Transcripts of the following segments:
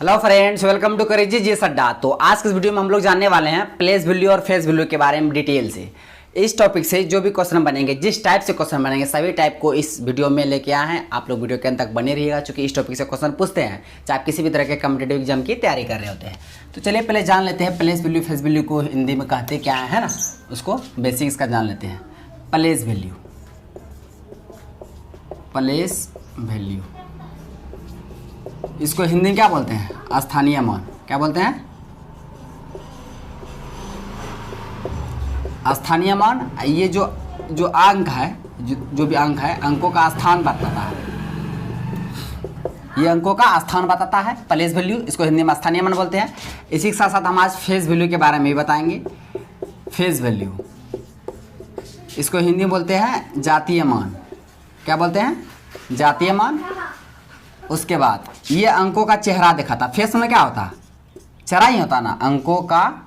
Hello friends, welcome to करेजी जी अड्डा। तो आज के इस वीडियो में हम लोग जानने वाले हैं प्लेस वैल्यू और फेस वैल्यू के बारे में डिटेल से। इस टॉपिक से जो भी क्वेश्चन बनेंगे, जिस टाइप से क्वेश्चन बनेंगे, सभी टाइप को इस वीडियो में लेके आए हैं। आप लोग वीडियो के अंत तक बने रहिएगा, क्योंकि इस टॉपिक से क्वेश्चन पूछते हैं चाहे आप किसी भी तरह के कॉम्पिटेटिव एग्जाम की तैयारी कर रहे होते हैं। तो चलिए पहले जान लेते हैं प्लेस वैल्यू फेस वैल्यू को हिंदी में कहते क्या है ना, उसको बेसिक्स का जान लेते हैं। प्लेस वैल्यू, प्लेस वैल्यू इसको हिंदी में क्या बोलते हैं? स्थानीय मान। क्या बोलते हैं? स्थानीय मान। ये जो अंक है, जो भी अंक है, अंकों का स्थान बताता है। ये अंकों का स्थान बताता है प्लेस वैल्यू, इसको हिंदी में स्थानीय मान बोलते हैं। इसी के साथ साथ हम आज फेस वैल्यू के बारे में भी बताएंगे। फेस वैल्यू इसको हिंदी में बोलते हैं जातीय मान। क्या बोलते हैं? जातीय मान। उसके बाद ये अंकों का चेहरा दिखाता। फेस में क्या होता? चेहरा ही होता ना, अंकों का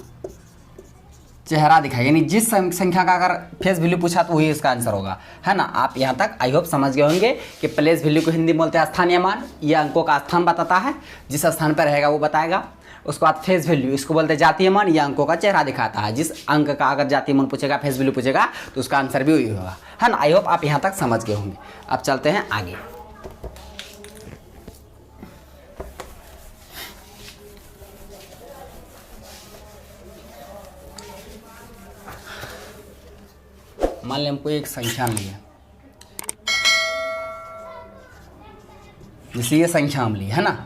चेहरा दिखाई, यानी जिस संख्या का अगर फेस वैल्यू पूछा तो वही इसका आंसर होगा, है ना। आप यहाँ तक आई होप समझ गए होंगे कि प्लेस वैल्यू को हिंदी में बोलते हैं स्थानीय मान। ये अंकों का स्थान बताता है, जिस स्थान पर रहेगा वो बताएगा। उसके बाद फेस वैल्यू, इसको बोलते हैं जातीय मान। ये अंकों का चेहरा दिखाता है, जिस अंक का अगर जातीय मान पूछेगा, फेस वैल्यू पूछेगा तो उसका आंसर भी वही होगा, है ना। आई होप आप यहाँ तक समझ गए होंगे। अब चलते हैं आगे। मान लें हमको एक संख्या मिली है, जैसे ये संख्या हम ली है ना,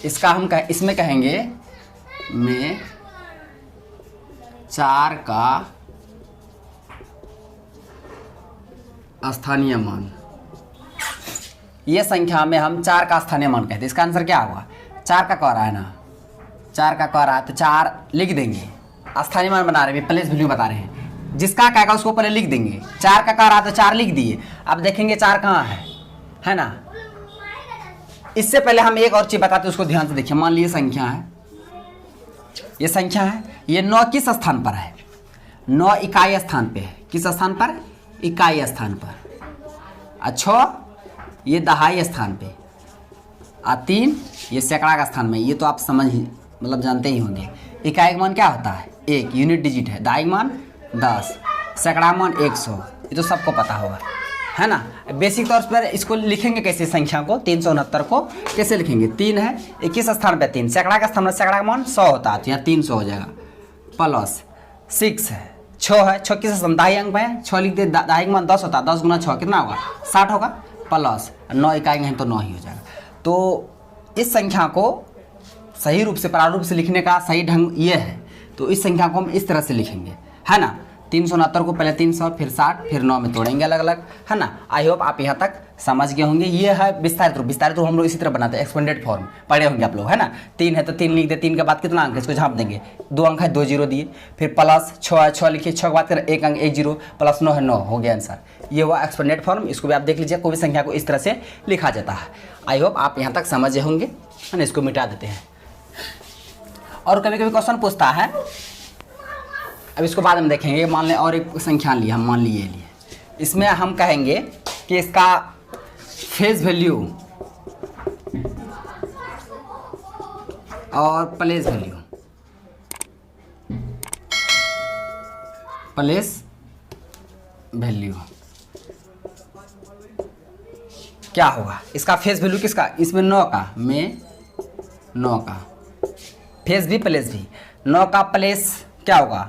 इसका हम इसमें कहेंगे में 4 का स्थानीय मान। ये संख्या में हम 4 का स्थानीय मान कहते हैं। इसका आंसर क्या होगा? 4 का कह रहा है ना, 4 का कह रहा है तो 4 लिख देंगे। स्थानीय मान बना रहे हैं, प्लेस वैल्यू बता रहे हैं। जिसका कहेगा उसको पहले लिख देंगे। 4 का कह रहा तो 4 लिख दिए। अब देखेंगे 4 कहाँ है ना। इससे पहले हम एक और चीज बताते हैं, उसको ध्यान से देखिए। मान लीजिए संख्या है, ये संख्या है, ये 9 किस स्थान पर है? 9 इकाई स्थान पे है। किस स्थान पर? इकाई स्थान पर। अच्छा, ये दहाई स्थान पे। 3 ये सैकड़ा का स्थान में। ये तो आप समझ ही मतलब जानते ही होंगे। इकाई का मान क्या होता है? 1 यूनिट डिजिट है। दहाई मान 10, सैकड़ा मान 100। ये तो सबको पता होगा, है ना। बेसिक तौर पर इसको लिखेंगे कैसे? संख्या को 369 को कैसे लिखेंगे? 3 है, 21 स्थान पे 3, सैकड़ा का स्थान में सैकड़ा का मान 100 होता है, तो यहाँ 300 हो जाएगा। प्लस 6 है, 6 है, 6 किस स्थान? दहाई अंक में 6 लिख दे। दहाई का मान 10 होता है, 10 गुना 6 कितना होगा? 60 होगा। प्लस 9 इकाई है तो 9 ही हो जाएगा। तो इस संख्या को सही रूप से, प्रारूप से लिखने का सही ढंग ये है। तो इस संख्या को हम इस तरह से लिखेंगे, है ना। 369 को पहले 300, फिर 60, फिर 9 में तोड़ेंगे अलग अलग, है ना। आई होप आप यहाँ तक समझ गए होंगे। ये है विस्तारित रूप। विस्तारित रूप हम लोग इसी तरह बनाते हैं, एक्सपेंडेड फॉर्म पढ़े होंगे आप लोग, है ना। 3 है तो 3 लिख दे। 3 के बाद कितना अंक है इसको झाँप देंगे। 2 अंक है, 2 जीरो दिए। फिर प्लस 6 है, 6 लिखिए। 6 के बाद फिर 1 अंक, 1 जीरो, प्लस 9 है, 9 हो गया आंसर। ये हुआ एक्सपेंडेड फॉर्म। इसको भी आप देख लीजिए, कोई भी संख्या को इस तरह से लिखा जाता है। आई होप आप यहाँ तक समझे होंगे, है ना। इसको मिटा देते हैं। और कभी कभी क्वेश्चन पूछता है, अब इसको बाद में देखेंगे। मान लें और एक संख्या ली हम, मान लिए लिए, इसमें हम कहेंगे कि इसका फेस वैल्यू और प्लेस वैल्यू, प्लेस वैल्यू क्या होगा? इसका फेस वैल्यू किसका? इसमें 9 का, में 9 का फेस भी प्लेस भी। 9 का प्लेस क्या होगा?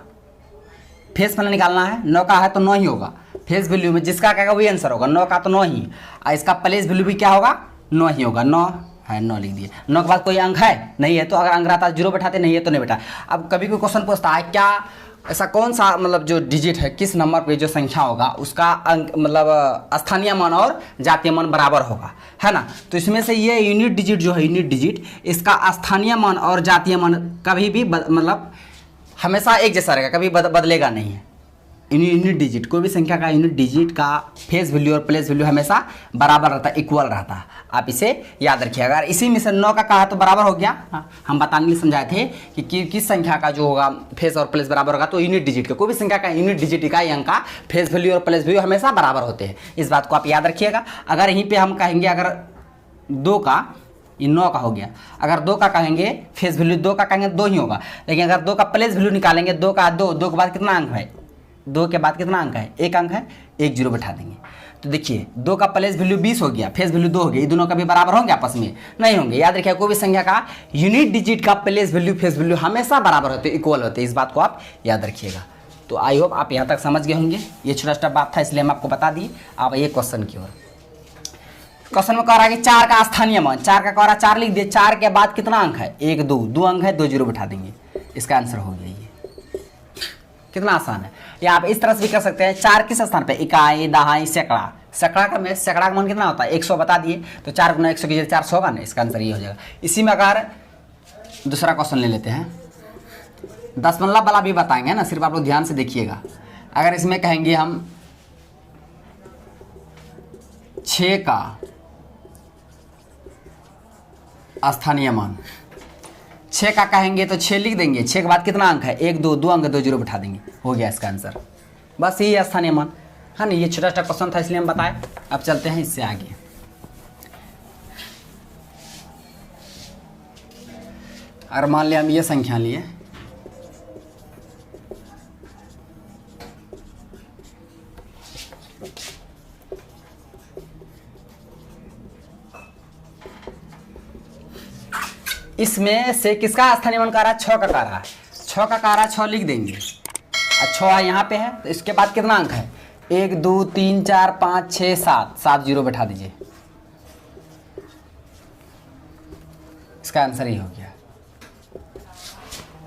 फेस पहले निकालना है। 9 का है तो 9 ही होगा। फेस वैल्यू में जिसका कहेगा वही आंसर होगा। 9 का तो 9 ही, और इसका प्लेस वैल्यू भी क्या होगा? 9 ही होगा। 9 है, 9 लिख दिए। 9 के बाद कोई अंक है? नहीं है। तो अगर अंक रहता 0 बैठाते, नहीं है तो नहीं बैठा। अब कभी कोई क्वेश्चन पूछता है, क्या ऐसा कौन सा मतलब जो डिजिट है, किस नंबर पे जो संख्या होगा उसका अंक मतलब स्थानीय मान और जातीय मान बराबर होगा, है ना। तो इसमें से ये यूनिट डिजिट जो है, यूनिट डिजिट, इसका स्थानीय मान और जातीय मान कभी भी मतलब हमेशा एक जैसा रहेगा, कभी बदलेगा नहीं है। यूनिट डिजिट, कोई भी संख्या का यूनिट डिजिट का फेस वैल्यू और प्लेस वैल्यू हमेशा बराबर रहता है, इक्वल रहता है। आप इसे याद रखिए। अगर इसी में से 9 का कहा तो बराबर हो गया। हम बताने के लिए समझाए थे कि किस संख्या का जो होगा फेस और प्लेस बराबर होगा, तो यूनिट डिजिट का, कोई भी संख्या का यूनिट डिजिट इकाई अंक का फेस वैल्यू और प्लेस वैल्यू हमेशा बराबर होते हैं। इस बात को आप याद रखिएगा। अगर यहीं पर हम कहेंगे अगर 2 का ये 9 का हो गया। अगर 2 का कहेंगे फेस वैल्यू 2 का कहेंगे 2 ही होगा, लेकिन अगर 2 का प्लेस वैल्यू निकालेंगे 2 का 2 के बाद कितना अंक है, 2 के बाद कितना अंक है, 1 अंक है, 1 जीरो बैठा देंगे। तो देखिए 2 का प्लेस वैल्यू 20 हो गया, फेस वैल्यू 2 हो गया, ये दोनों कभी बराबर होंगे आपस में, नहीं होंगे। याद रखिए कोई भी संख्या का यूनिट डिजिट का प्लेस वैल्यू फेस वैल्यू हमेशा बराबर होते, इक्वल होते, इस बात को आप याद रखिएगा। तो आई होप आप यहाँ तक समझ गए होंगे। ये छोटा छोटा बात था इसलिए हम आपको बता दिए। आप ये क्वेश्चन की ओर, क्वेश्चन में कह रहा है कि 4 का स्थानीय मान, 4 का कह रहा 4 लिख दिए, 4 के बाद कितना अंक है, 1 2 अंक है, 2 जीरो बैठा देंगे, इसका आंसर हो गया। ये कितना आसान है। या आप इस तरह से भी कर सकते हैं, 4 किस स्थान पे, इकाई, दहाई, सैकड़ा, सैकड़ा का मान कितना होता है, 100 बता दिए, तो 4 गुना 100 कीजिए 400 होगा ना, इसका आंसर ये हो जाएगा। इसी में अगर दूसरा क्वेश्चन ले लेते हैं, दशमलव वाला भी बताएंगे ना, सिर्फ आप लोग ध्यान से देखिएगा। अगर इसमें कहेंगे हम 6 का स्थानीय मान, 6 का कहेंगे तो 6 लिख देंगे, 6 के बाद कितना अंक है, 1 2 अंक, 2 जीरो बैठा देंगे, हो गया इसका आंसर। बस यही स्थानीय मान है ना। ये छोटा छोटा क्वेश्चन था इसलिए हम बताए। अब चलते हैं इससे आगे। अगर मान लिया हम ये संख्या लिए, इसमें से किसका स्थानीय मान कह रहा है, 6 का कह रहा है, 6 का कह रहा है, 6 लिख देंगे, 6 यहाँ पे है, तो इसके बाद कितना अंक है, 1 2 3 4 5 6 7, 7 जीरो बैठा दीजिए, इसका आंसर ही हो गया।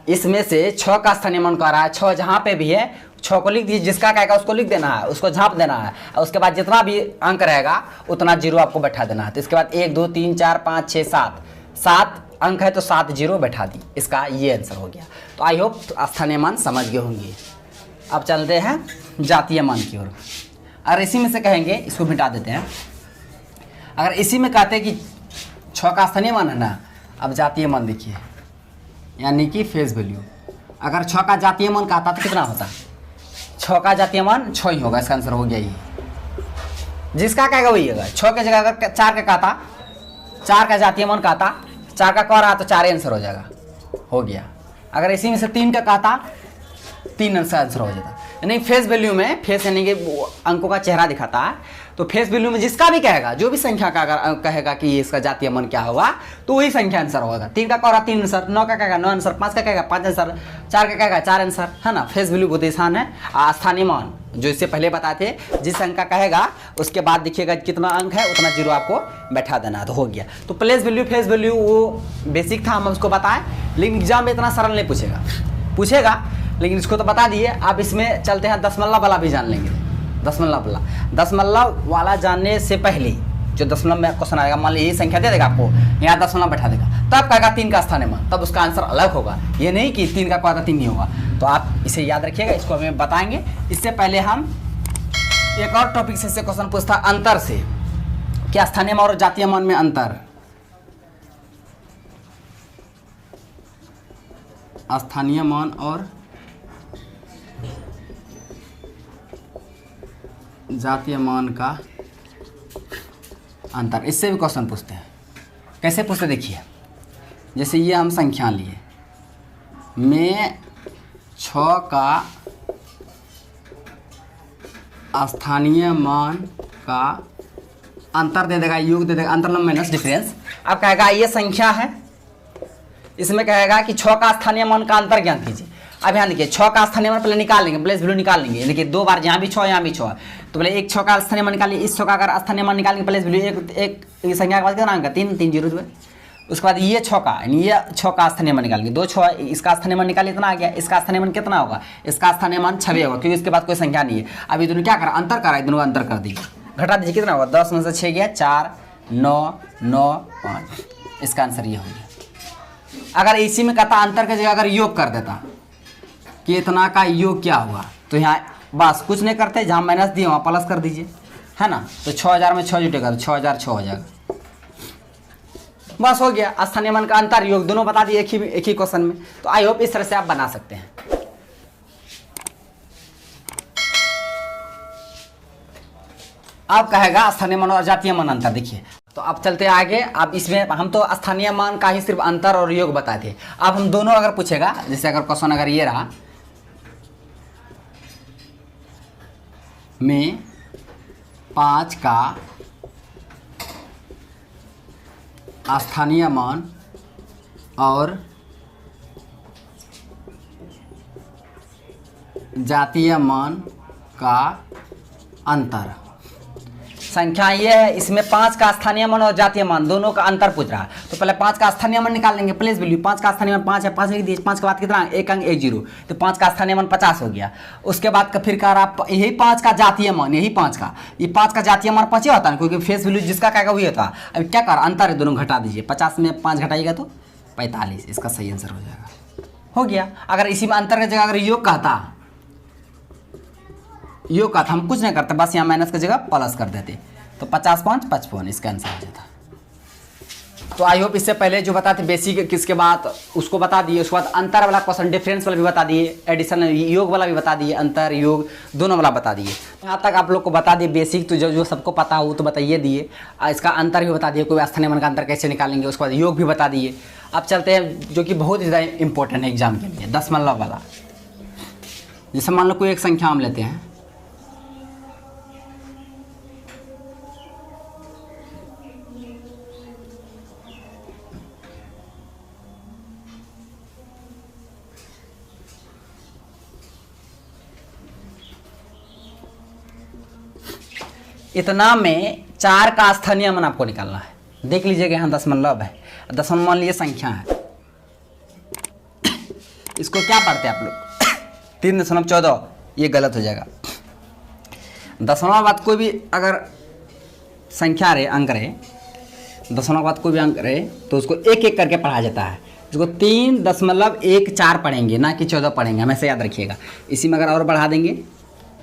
इसमें से 6 का स्थानीय मान कह रहा है, 6 जहाँ पे भी है 6 को लिख दीजिए, जिसका कहेगा उसको लिख देना है, उसको झाँप देना है, और उसके बाद जितना भी अंक रहेगा उतना जीरो आपको बैठा देना है। तो इसके बाद 1 2 3 4 5 6 7, 7 अंक है तो 7 जीरो बैठा दी, इसका ये आंसर हो गया। तो आई होप स्थानीय मान समझ गए होंगे। अब चलते हैं जातीय मान की ओर। अगर इसी में से कहेंगे, इसको मिटा देते हैं, अगर इसी में कहते हैं कि 6 का स्थानीय मान है ना, अब जातीय मान देखिए, यानी कि फेस वैल्यू। अगर 6 का जातीय मान कहता तो कितना होता, 6 का जातीय मान 6 ही होगा, इसका आंसर हो गया। ये जिसका कहेगा वही होगा। 6 की जगह अगर 4 का कहता, 4 का जातीय मान कहता, 4 का कह रहा तो 4 आंसर हो जाएगा, हो गया। अगर इसी में से 3 का कहता, 3 आंसर हो जाता। यानी फेस वैल्यू में, फेस यानी कि अंकों का चेहरा दिखाता है, तो फेस वैल्यू में जिसका भी कहेगा, जो भी संख्या का अगर कहेगा कि इसका जातीय मान क्या होगा, तो वही संख्या आंसर होगा। 3 का कह रहा 3 आंसर, 9 का कहेगा 9 आंसर, 5 का कहेगा 5 आंसर, 4 का कहेगा 4 आंसर, है ना। फेस वैल्यू बहुत आसान है। स्थानीय मान जो इससे पहले बताए थे, जिस अंक का कहेगा उसके बाद देखिएगा कितना अंक है, उतना जीरो आपको बैठा देना, तो हो गया। तो प्लेस वैल्यू फेस वैल्यू वो बेसिक था, हम उसको बताएं, लेकिन एग्जाम में इतना सरल नहीं पूछेगा, लेकिन इसको तो बता दिए। आप इसमें चलते हैं, दशमलव वाला भी जान लेंगे। दशमलव वाला जानने से पहले जो दशमलव में क्वेश्चन आएगा, मान लीजिए ये संख्या दे देगा आपको, यहाँ दशमलव बैठा देगा, तब कहेगा 3 का स्थानीय मान, तब उसका आंसर अलग होगा। ये नहीं कि 3 का कहा 3 नहीं होगा। तो आप इसे याद रखिएगा, इसको हमें बताएंगे। इससे पहले हम एक और टॉपिक से क्वेश्चन पूछता अंतर से, क्या स्थानीय मान और जातीय मान में अंतर, स्थानीय मान और जातीय मान का अंतर, इससे भी क्वेश्चन पूछते हैं। कैसे पूछते देखिए, जैसे ये हम संख्या लिए, में 6 का स्थानीय मान का अंतर दे देगा, योग दे देगा, अंतर माइनस डिफरेंस। अब कहेगा ये संख्या है, इसमें कहेगा कि 6 का स्थानीय मान का अंतर ज्ञात कीजिए। अब यहाँ देखिए 6 का स्थानीय मान पहले निकाल लेंगे, प्लेस वैल्यू निकाल लेंगे, देखिए 2 बार यहाँ भी 6 यहाँ भी 6, तो पहले एक 6 का स्थानीय मान निकालिए, इस 6 का अगर स्थानीय मान निकालेंगे प्लेस वैल्यू एक संख्या के बाद कितना अंक, 3 3 जीरो। उसके बाद ये 6 का, यानी ये 6 का स्थानीय मान निकालेंगे, 2 6, इसका स्थानीय मान निकालिए, इतना आ गया। इसका स्थानीय मान कितना होगा, इसका स्थानीय मान 6 होगा, क्योंकि इसके बाद कोई संख्या नहीं है। अब ये दोनों क्या करा, अंतर करा, दोनों का अंतर कर दीजिए, घटा दीजिए, कितना होगा, 10 में से 6 गया, 4 9 9 5, इसका आंसर ये हो गया। अगर इसी में कहता अंतर की जगह अगर योग कर देता कि इतना का योग क्या हुआ, तो यहाँ बस कुछ नहीं करते, जहाँ माइनस दिए वहाँ प्लस कर दीजिए, है ना। तो 6000 में 6 जुटेगा तो 6006 हो जाएगा, बस हो गया। स्थानीय मान का अंतर योग दोनों बता दिए एक ही क्वेश्चन में। तो आई होप इस तरह से आप बना सकते हैं। अब कहेगा स्थानीय मान और जातीय मान अंतर, देखिए तो अब चलते आगे। अब इसमें हम तो स्थानीय मान का ही सिर्फ अंतर और योग बताए थे। अब हम दोनों अगर पूछेगा, जैसे अगर क्वेश्चन अगर ये रहा में 5 का स्थानीय मान और जातीय मान का अंतर। संख्या ये है, इसमें 5 का स्थानीय मान और जातीय मान दोनों का अंतर पूछ रहा है। तो पहले 5 का स्थानीय मान निकाल लेंगे, प्लेस वैल्यू। 5 का स्थानीय मान 5 है, 5 लिख दीजिए। 5 के बाद कितना, 1 अंक 1 0, तो 5 का स्थानीय मान 50 हो गया। उसके बाद का फिर कह रहा यही 5 का जातीय मान, यही 5 का, ये 5 का जातीय मान 5 होता है, क्योंकि फेस वैल्यू जिसका क्या वही होता है। अब क्या कर अंतर है, दोनों घटा दीजिए। 50 में 5 घटाइएगा तो 45, इसका सही आंसर हो जाएगा। हो गया। अगर इसी में अंतर की जगह अगर योग कहता, योग का था, हम कुछ नहीं करते, बस यहाँ माइनस की जगह प्लस कर देते, तो 50 5 55 इसका आंसर हो जाता। तो आई होप इससे पहले जो बताते बेसिक किसके बाद उसको बता दिए, उसके बाद अंतर वाला क्वेश्चन, डिफरेंस वाला भी बता दिए, एडिशन योग वाला भी बता दिए, अंतर योग दोनों वाला बता दिए। यहाँ तक आप लोग को बता दिए बेसिक, तो जो सबको पता हो तो बताइए दिए। इसका अंतर भी बता दिए, कोई स्थानीय मान का अंतर कैसे निकालेंगे, उसके बाद योग भी बता दिए। अब चलते हैं जो कि बहुत ज़्यादा इंपॉर्टेंट है एग्जाम के लिए, दशमलव वाला। जैसे मान लो कोई एक संख्या हम लेते हैं, इतना में 4 का स्थानीय मान आपको निकालना है। देख लीजिएगा यहाँ दशमलव है, दशमलव मान लीजिए संख्या है, इसको क्या पढ़ते हैं आप लोग 3.14, ये गलत हो जाएगा। दशमलव बाद कोई भी अगर संख्या रहे, अंक रहे, दशमलव बाद कोई भी अंक रहे तो उसको एक एक करके पढ़ा जाता है। जिसको 3.14 पढ़ेंगे, ना कि 14 पढ़ेंगे, हमेशा याद रखिएगा। इसी में अगर और बढ़ा देंगे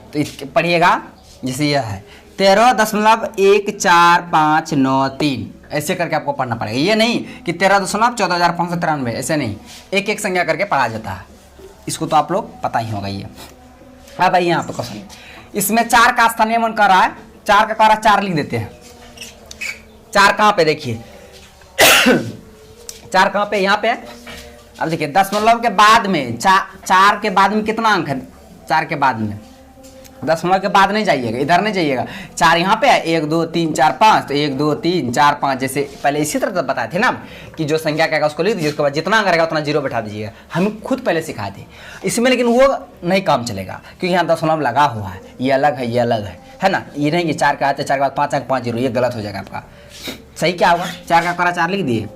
तो पढ़िएगा, जैसे यह है 13.145993, ऐसे करके आपको पढ़ना पड़ेगा। ये नहीं कि 13.14,593, ऐसे नहीं, एक एक संख्या करके पढ़ा जाता है। इसको तो आप लोग पता ही होगा। ये अब आइए यहाँ पे क्वेश्चन, इसमें 4 का स्थानीय मान कर रहा है, 4 का कर रहा है, 4 लिख देते हैं। 4 कहाँ पे देखिए 4 कहाँ पे, यहाँ पे। अब देखिए दशमलव के बाद में 4 के बाद में कितना अंक है, 4 के बाद में, दशमलव के बाद नहीं जाइएगा, इधर नहीं जाइएगा। 4 यहाँ पे है, 1 2 3 4 5, तो 1 2 3 4 5, जैसे पहले इसी तरह बताए थे ना कि जो संख्या क्या उसको लिख दीजिए, उसके बाद जितना अंक रहेगा उतना जीरो बैठा दीजिएगा। हम खुद पहले सिखाए थे इसमें, लेकिन वो नहीं काम चलेगा क्योंकि यहाँ दशमलव लगा हुआ है, ये अलग है, ये अलग है ना। ये नहीं कि 4 का आते 4 के बाद 5 अंक 5 0, ये गलत हो जाएगा आपका। सही क्या होगा, 4 का करा 4 लिख दिए।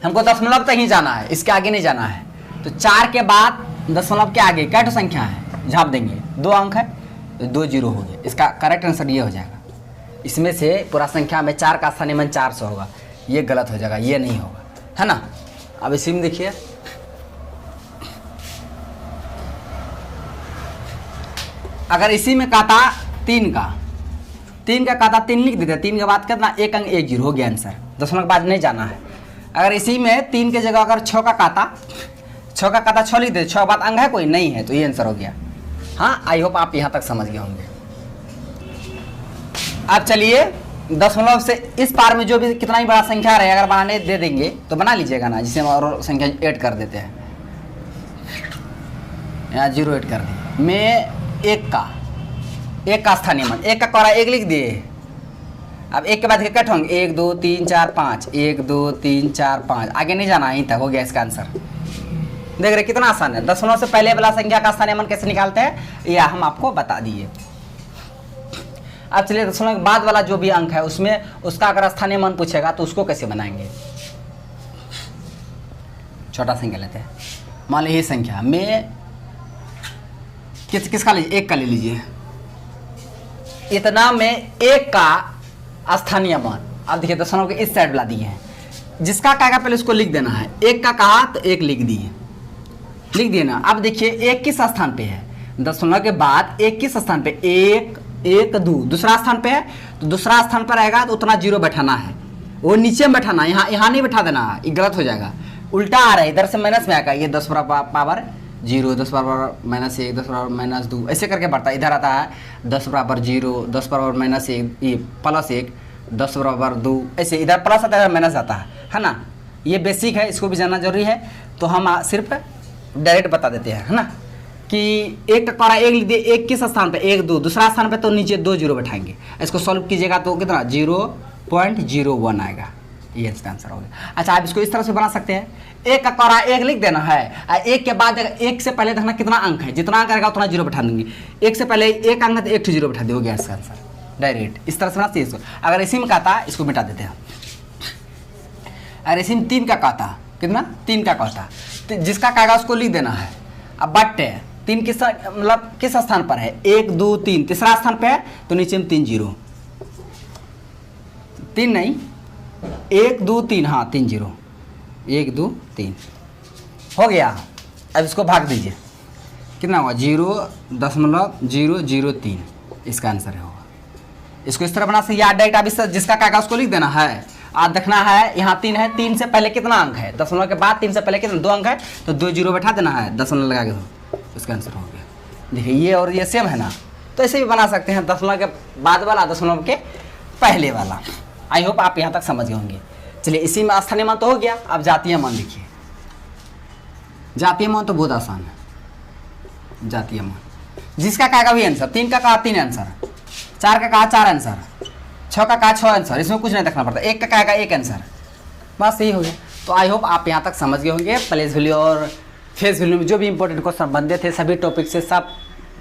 हमको दशमलव तक ही जाना है, इसके आगे नहीं जाना है। तो 4 के बाद दशमलव के आगे क्या संख्या है, झाप देंगे, 2 अंक है तो 2 0 हो गए। इसका करेक्ट आंसर ये हो जाएगा। इसमें से पूरा संख्या में 4 का स्थानीय मान 400 होगा, ये गलत हो जाएगा, ये नहीं होगा, है ना। अब इसी में देखिए अगर इसी में कहता 3 का कहता 3 लिख देते, 3 के बाद कितना 1 अंक 1 0 हो गया आंसर, दशमलव के बाद नहीं जाना है। अगर इसी में 3 की जगह अगर 6 का कहता 6 लिख देते, 6 के बाद अंक है कोई नहीं है, तो ये आंसर हो गया। हाँ, आई होप आप यहाँ तक समझ गए होंगे। अब चलिए दशमलव से इस पार में जो भी कितना ही बड़ा संख्या रहे, अगर बनाने दे देंगे तो बना लीजिएगा ना, जिसे हम और संख्या ऐड कर देते हैं। यहाँ 0 ऐड कर दिए, मैं 1 का स्थानीय मान, 1 का कोरा 1 लिख दिए। अब 1 के बाद कट होंगे 1 2 3 4 5, 1 2 3 4 5, आगे नहीं जाना, यहीं तक हो गया इसका आंसर। देख रहे कितना आसान है। दशमलव से पहले वाला संख्या का स्थानीय मान कैसे निकालते हैं, यह हम आपको बता दिए। अब चलिए दशमलव के बाद वाला जो भी अंक है उसमें उसका अगर स्थानीय मान पूछेगा तो उसको कैसे बनाएंगे। छोटा संख्या लेते हैं, मान लीजिए संख्या में किसका लीजिए, 1 का ले लीजिए। इतना में 1 का स्थानीय मान, अब देखिए दशमलव के इस साइड ला दिए हैं, जिसका कहेगा पहले उसको लिख देना है। 1 का कहा तो 1 लिख दिए ना। अब देखिए 1 किस स्थान पे है, दशमलव के बाद 1 किस स्थान पे, 1 1 2 दूसरा स्थान पे है, तो दूसरा स्थान पर रहेगा तो उतना 0 बैठाना है, वो नीचे में बैठाना है, यहाँ नहीं बैठा देना, ये गलत हो जाएगा। उल्टा आ रहा है, इधर से माइनस में आएगा, ये 10 power 0, 10 power minus 1, 10 power minus 2, ऐसे करके बढ़ता है। इधर आता है 10 बराबर 0, 10 पावर माइनस 1, ये प्लस 1, 10 बराबर 2, ऐसे इधर प्लस आता है माइनस आता है ना। ये बेसिक है, इसको भी जानना जरूरी है। तो हम सिर्फ डायरेक्ट बता देते हैं, है ना, कि एक का कॉरा एक लिख दिए, एक किस स्थान पे 1 2, दूसरा स्थान पे तो नीचे 2 जीरो बैठाएंगे। इसको सॉल्व कीजिएगा तो कितना 0.01 आएगा, ये इसका आंसर हो गया। अच्छा आप इसको इस तरह से बना सकते हैं, एक का कॉरा एक लिख देना है, एक के बाद एक से पहले देखना कितना अंक है, जितना अंक रहेगा उतना जीरो बैठा देंगे। एक से पहले एक अंक है तो 1 जीरो बैठा दे, हो गया इसका आंसर डायरेक्ट। इस तरह से बनाते हैं इसको। अगर इसी में कहता इसको मिटा देते हैं। अगर इसी में 3 का कहता, कितना 3 का कहता, तो जिसका कहेगा उसको लिख देना है। अब बट 3 किस मतलब किस स्थान पर है, 1 2 3, तीसरा स्थान पे है तो नीचे में 3 जीरो, 3 नहीं 1 2 3, हाँ 3 जीरो, 1 2 3 हो गया। अब इसको भाग दीजिए, कितना होगा 0.003, इसका आंसर है होगा। इसको इस तरह बना सकते, या डायरेक्ट आप इस जिसका कहेगा उसको लिख देना है। आप देखना है यहाँ 3 है, 3 से पहले कितना अंक है, दशमलव के बाद 3 से पहले कितना 2 अंक है तो 2 जीरो बैठा देना है, दशमलव लगा के दो, इसका आंसर हो गया। देखिए ये और ये सेम है ना, तो ऐसे भी बना सकते हैं, दशमलव के बाद वाला दशमलव के पहले वाला। आई होप आप यहाँ तक समझ गए होंगे। चलिए इसी में स्थानीय मान तो हो गया। अब जातीय मान लिखिए। जातीय मान तो बहुत आसान है। जातीय मान जिसका कहेगा वही आंसर, 3 का कहा 3 आंसर, 4 का कहा 4 आंसर, 6 का कहा 6 आंसर, इसमें कुछ नहीं देखना पड़ता, 1 का कहेगा 1 आंसर, बस यही हो गया। तो आई होप आप यहाँ तक समझ गए होंगे। प्लेस वैल्यू और फेस वैल्यू में जो भी इंपॉर्टेंट क्वेश्चन बनते थे सभी टॉपिक से सब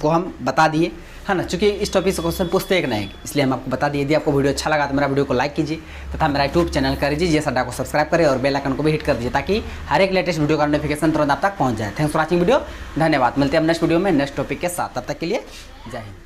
को हम बता दिए, है ना। चूँकि इस टॉपिक से क्वेश्चन पूछते एक नहीं, इसलिए हम आपको बता दिए। यदि आपको वीडियो अच्छा लगा तो मेरा वीडियो को लाइक कीजिए तथा मेरा यूट्यूब चैनल कर दीजिए, अड्डा को सब्सक्राइब करें और बेल आइकन को भी हिट कर दीजिए, ताकि हर एक लेटेस्ट वीडियो का नोटिफिकेशन तुरंत आप तक पहुँच जाए। थैंक्स फॉर वॉचिंग वीडियो, धन्यवाद। मिलते हैं हम नेक्स्ट वीडियो में नेक्स्ट टॉपिक के साथ, तब तक के लिए जय हिंद।